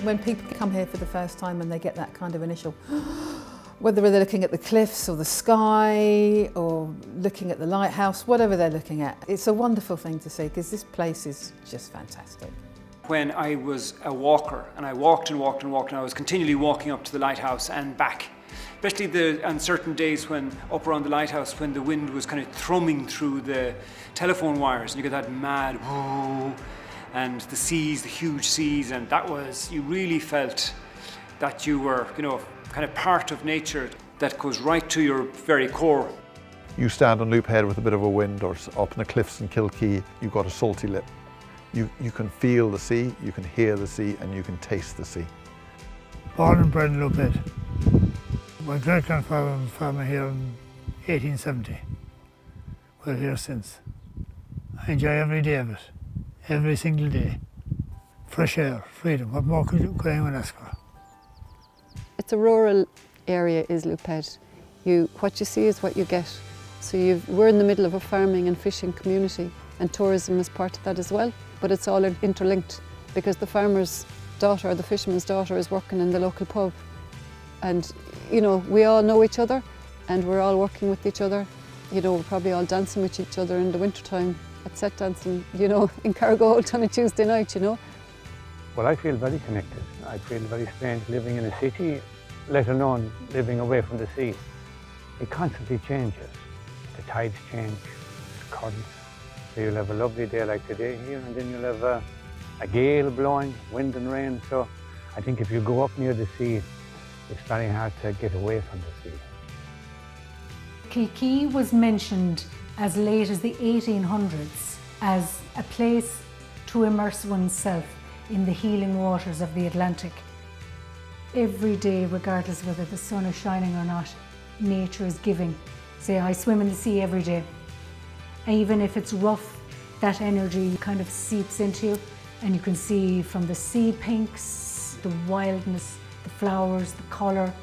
When people come here for the first time and they get that kind of initial, whether they're looking at the cliffs or the sky or looking at the lighthouse, whatever they're looking at, it's a wonderful thing to see because this place is just fantastic. When I was a walker and I walked and walked and walked and I was continually walking up to the lighthouse and back, especially on certain days when up around the lighthouse when the wind was kind of thrumming through the telephone wires and you get that mad whoo, and the seas, the huge seas, and that was, you really felt that you were, kind of part of nature that goes right to your very core. You stand on Loop Head with a bit of a wind or up in the cliffs in Kilkee, you've got a salty lip. You can feel the sea, you can hear the sea, and you can taste the sea. Born and bred in Loop Head. My great-grandfather was a farmer here in 1870. We're here since. I enjoy every day of it, every single day. Fresh air, freedom, what more could anyone ask for? It's a rural area, is Loop Head. What you see is what you get. So we're in the middle of a farming and fishing community, and tourism is part of that as well. But it's all interlinked because the farmer's daughter or the fisherman's daughter is working in the local pub. And, we all know each other and we're all working with each other. We're probably all dancing with each other in the wintertime at set dancing, in Carrigaholt on a Tuesday night, Well, I feel very connected. I feel very strange living in a city, let alone living away from the sea. It constantly changes. The tides change, currents. So you'll have a lovely day like today here, and then you'll have a gale blowing, wind and rain. So I think if you go up near the sea, it's very hard to get away from the sea. Kilkee was mentioned as late as the 1800s as a place to immerse oneself in the healing waters of the Atlantic. Every day, regardless of whether the sun is shining or not, nature is giving. Say, I swim in the sea every day. Even if it's rough, that energy kind of seeps into you, and you can see from the sea pinks, the wildness, the flowers, the colour.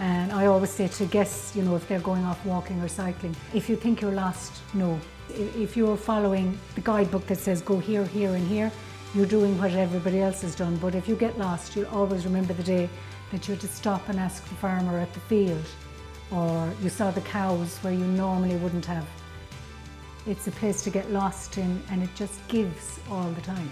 And I always say to guests, if they're going off walking or cycling, if you think you're lost, no. If you're following the guidebook that says go here, here and here, you're doing what everybody else has done. But if you get lost, you'll always remember the day that you had to stop and ask the farmer at the field, or you saw the cows where you normally wouldn't have. It's a place to get lost in, and it just gives all the time.